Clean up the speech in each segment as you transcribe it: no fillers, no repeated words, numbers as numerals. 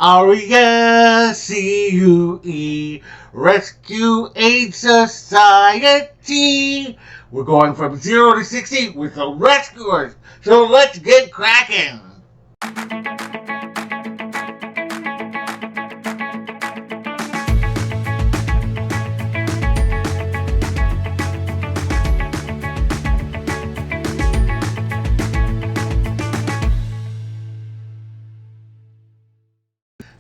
RESCUE, Rescue Aid Society. We're going from 0 to 60 with the rescuers. So let's get cracking.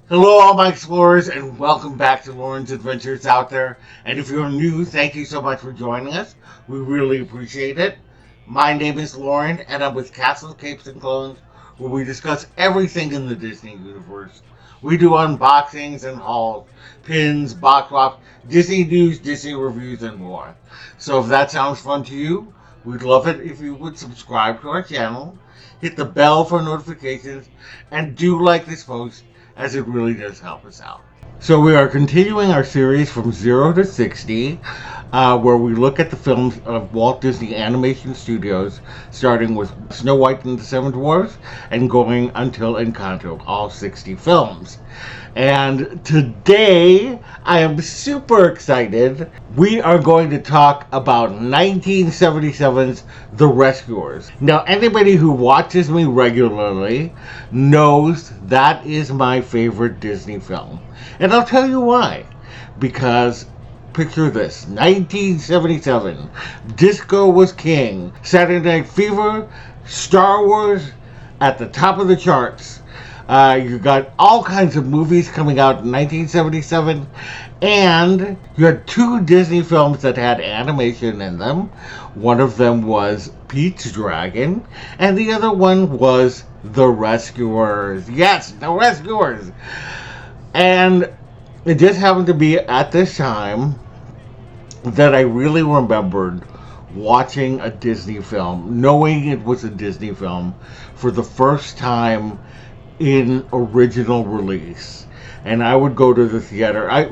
Hello all my explorers, and welcome back to Loren's Adventures Out There. And if you're new, thank you so much for joining us. We really appreciate it. My name is Loren, and I'm with Castles, Capes, and Clones, where we discuss everything in the Disney universe. We do unboxings and hauls, pins, box swaps, Disney news, Disney reviews, and more. So if that sounds fun to you, we'd love it if you would subscribe to our channel, hit the bell for notifications, and do like this post, as it really does help us out. So we are continuing our series from 0 to 60, where we look at the films of Walt Disney Animation Studios, starting with Snow White and the Seven Dwarfs, and going until Encanto, all 60 films. And today, I am super excited. We are going to talk about 1977's The Rescuers. Now, anybody who watches me regularly knows that is my favorite Disney film. And I'll tell you why. Because, picture this, 1977, disco was king, Saturday Night Fever, Star Wars at the top of the charts. You got all kinds of movies coming out in 1977, and you had two Disney films that had animation in them. One of them was Pete's Dragon, and the other one was The Rescuers. Yes, The Rescuers! And it just happened to be at this time that I really remembered watching a Disney film, knowing it was a Disney film for the first time in original release. And I would go to the theater. I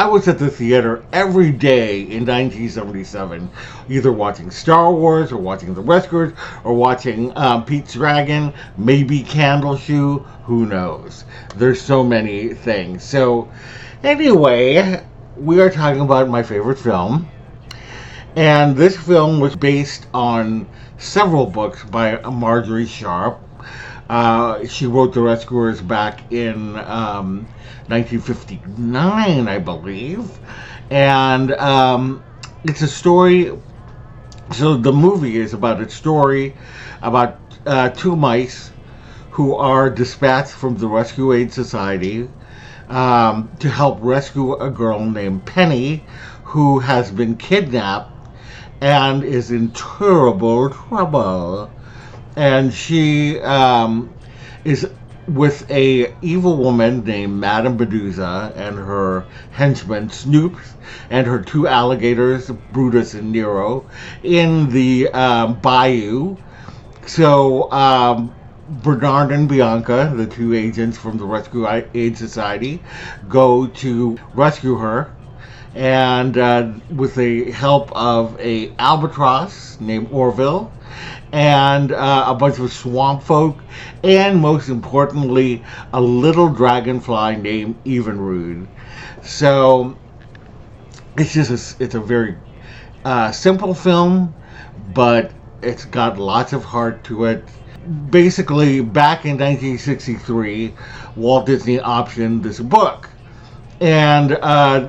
was at the theater every day in 1977, either watching Star Wars or watching The Rescuers or watching Pete's Dragon, maybe Candleshoe, who knows. There's so many things. So anyway, we are talking about my favorite film. And this film was based on several books by Marjorie Sharp. She wrote The Rescuers back in 1959, I believe. And it's a story. So the movie is about a story about two mice who are dispatched from the Rescue Aid Society to help rescue a girl named Penny, who has been kidnapped and is in terrible trouble. And she is with a evil woman named Madame Medusa and her henchmen Snoops and her two alligators, Brutus and Nero, in the bayou. So Bernard and Bianca, the two agents from the Rescue Aid Society, go to rescue her. And with the help of a albatross named Orville, and a bunch of swamp folk, and most importantly, a little dragonfly named Evinrude. So it's a very simple film, but it's got lots of heart to it. Basically, back in 1963, Walt Disney optioned this book. And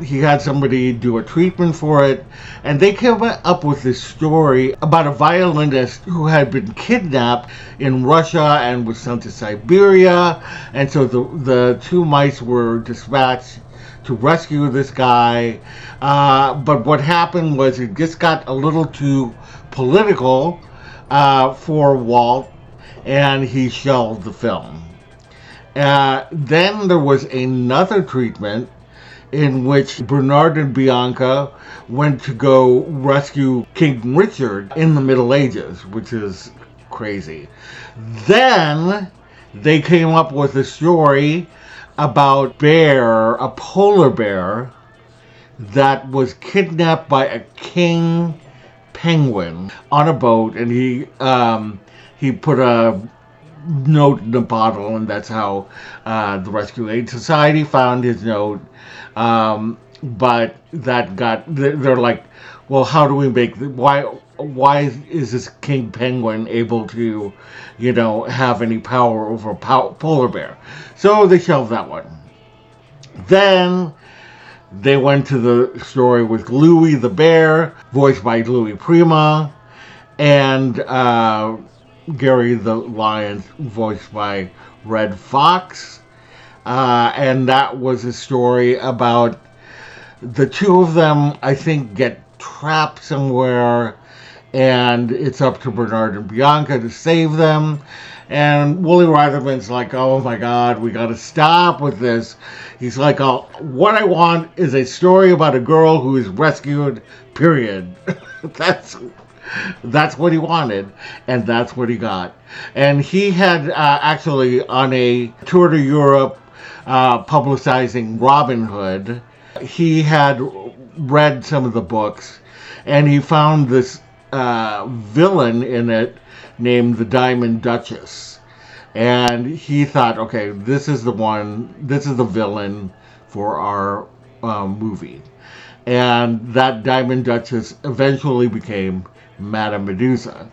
he had somebody do a treatment for it, and they came up with this story about a violinist who had been kidnapped in Russia and was sent to Siberia, and so the two mice were dispatched to rescue this guy. But what happened was it just got a little too political for Walt, and he shelved the film. Then there was another treatment in which Bernard and Bianca went to go rescue King Richard in the Middle Ages, which is crazy. Then they came up with a story about a polar bear that was kidnapped by a king penguin on a boat, and he put a note in the bottle, and that's how the Rescue Aid Society found his note. But they're like, well, how do we make why is this king penguin able to, have any power over a polar bear? So they shelved that one. Then they went to the story with Louie the bear, voiced by Louis Prima, and Gary the lion, voiced by Red Fox. And that was a story about the two of them, I think, get trapped somewhere, and it's up to Bernard and Bianca to save them. And Wooly Reitherman's like, oh my God, we got to stop with this. He's like, oh, what I want is a story about a girl who is rescued, period. That's what he wanted, and that's what he got. And he had actually on a tour to Europe publicizing Robin Hood, he had read some of the books, and he found this villain in it named the Diamond Duchess. And he thought, okay, this is the villain for our movie. And that Diamond Duchess eventually became Madame Medusa.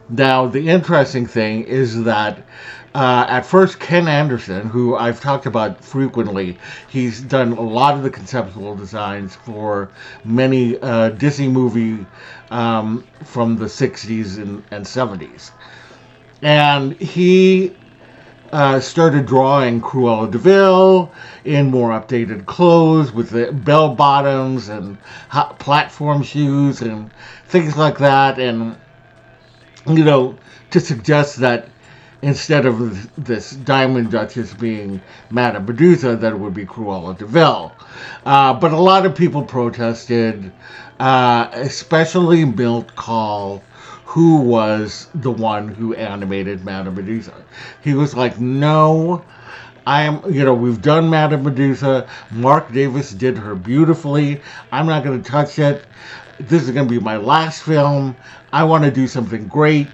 Now, the interesting thing is that at first, Ken Anderson, who I've talked about frequently, he's done a lot of the conceptual designs for many Disney movies from the 60s and 70s. And he started drawing Cruella de Vil in more updated clothes with the bell bottoms and platform shoes and things like that. And, to suggest that instead of this Diamond Duchess being Madame Medusa, that it would be Cruella de Vil. But a lot of people protested, especially Milt Kahl, who was the one who animated Madame Medusa. He was like, no, we've done Madame Medusa. Mark Davis did her beautifully. I'm not going to touch it. This is going to be my last film. I want to do something great,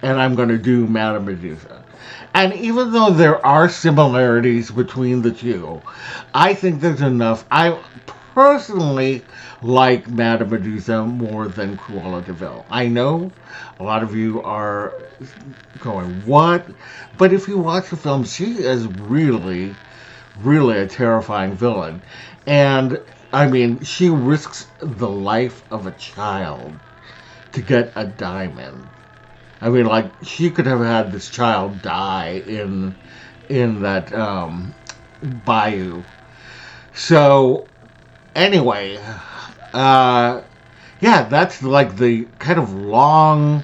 and I'm going to do Madame Medusa. And even though there are similarities between the two, I think there's enough. I personally like Madame Medusa more than Cruella de Vil. I know a lot of you are going, what? But if you watch the film, she is really, really a terrifying villain. And, I mean, she risks the life of a child to get a diamond. I mean, like, she could have had this child die in that bayou. So, anyway, that's like the kind of long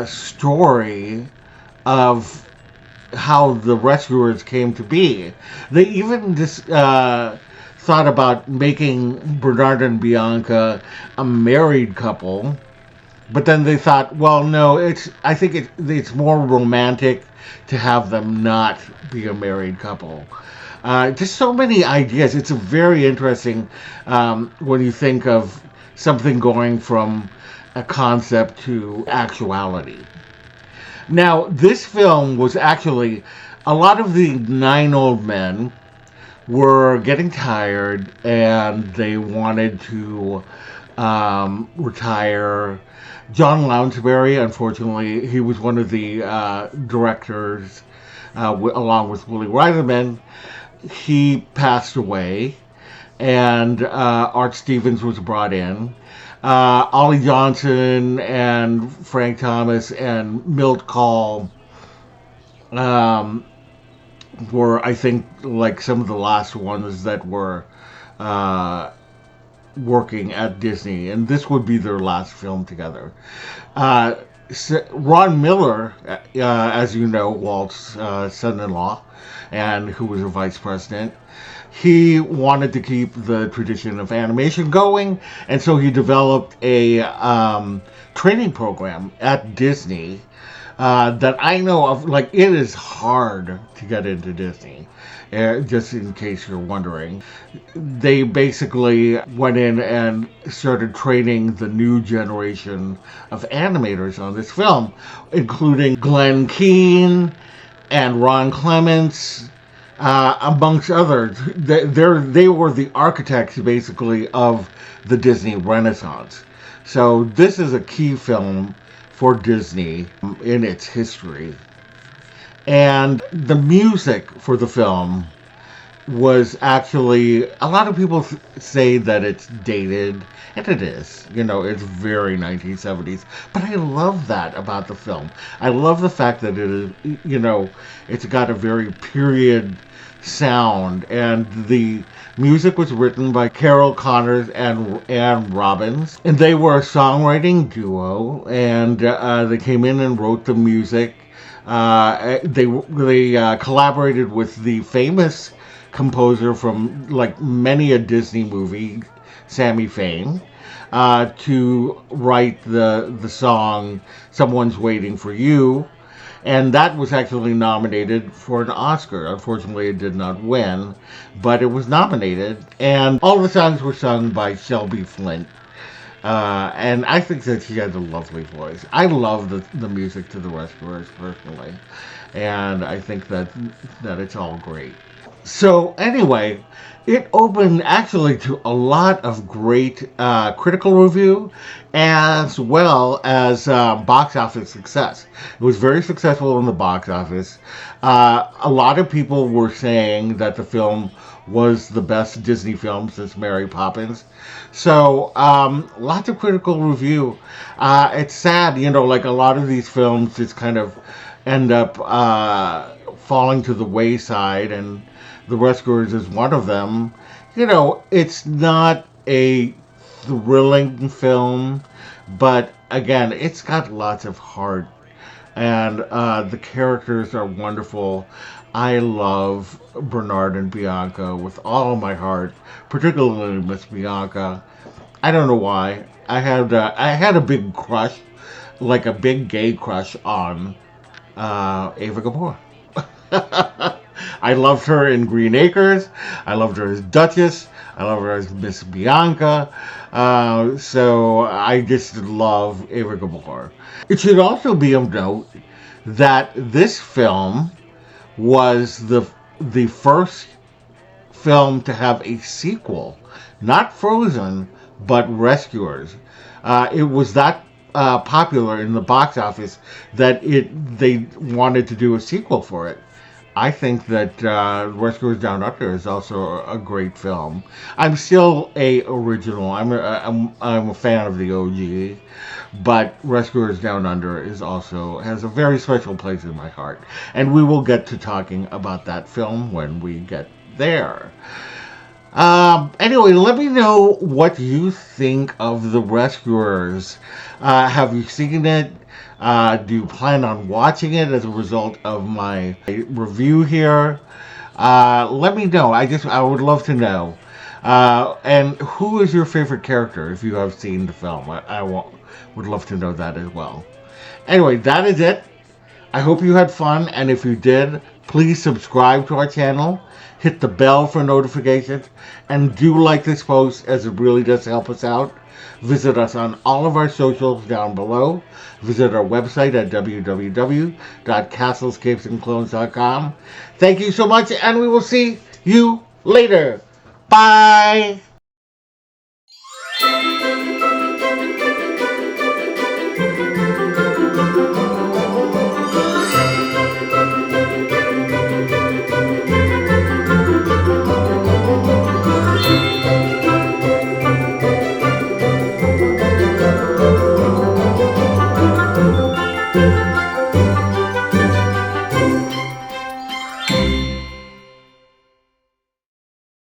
story of how the rescuers came to be. They even just thought about making Bernard and Bianca a married couple. But then they thought, well, no, I think it's more romantic to have them not be a married couple. Just so many ideas. It's a very interesting when you think of something going from a concept to actuality. Now, this film was actually, a lot of the 9 old men were getting tired and they wanted to retire. John Lounsbury, unfortunately, he was one of the directors, along with Wooly Reitherman. He passed away, and Art Stevens was brought in. Ollie Johnson and Frank Thomas and Milt Kahl were, I think, like some of the last ones that were working at Disney, and this would be their last film together. Ron Miller, as you know, Walt's son-in-law, and who was a vice president, he wanted to keep the tradition of animation going, and so he developed a training program at Disney that I know of. Like, it is hard to get into Disney. Just in case you're wondering, they basically went in and started training the new generation of animators on this film, including Glenn Keane and Ron Clements, amongst others. They were the architects, basically, of the Disney Renaissance. So this is a key film for Disney in its history. And the music for the film was actually, a lot of people say that it's dated, and it is. You know, it's very 1970s. But I love that about the film. I love the fact that it is, you know, it's got a very period sound, and the music was written by Carol Connors and Ann Robbins, and they were a songwriting duo, and they came in and wrote the music. They collaborated with the famous composer from like many a Disney movie, Sammy Fain, to write the song "Someone's Waiting for You," and that was actually nominated for an Oscar. Unfortunately, it did not win, but it was nominated, and all the songs were sung by Shelby Flint. And I think that she has a lovely voice. I love the music to The Rescuers personally, and I think that it's all great. So anyway, it opened actually to a lot of great critical review as well as box office success. It was very successful in the box office. A lot of people were saying that the film was the best Disney film since Mary Poppins. So lots of critical review. It's sad, you know, like a lot of these films just kind of end up falling to the wayside, and The Rescuers is one of them. You know, it's not a thrilling film, but again, it's got lots of heart, and the characters are wonderful. I love Bernard and Bianca with all of my heart, particularly Miss Bianca. I don't know why. I had a big crush, like a big gay crush on Ava Gabor. I loved her in Green Acres. I loved her as Duchess. I love her as Miss Bianca. So I just love Ava Gabor. It should also be of note that this film was the first film to have a sequel, not Frozen, but Rescuers. It was that popular in the box office that they wanted to do a sequel for it. I think that Rescuers Down Under is also a great film. I'm still a original. I'm a fan of the OG, but Rescuers Down Under is also has a very special place in my heart, and we will get to talking about that film when we get there. Anyway, let me know what you think of The Rescuers. Have you seen it? Do you plan on watching it as a result of my review here? Let me know. I would love to know. And who is your favorite character if you have seen the film? Would love to know that as well. Anyway, that is it. I hope you had fun, and if you did, please subscribe to our channel, hit the bell for notifications, and do like this post as it really does help us out. Visit us on all of our socials down below. Visit our website at www.castlescapesandclones.com. Thank you so much, and we will see you later. Bye! Thank you.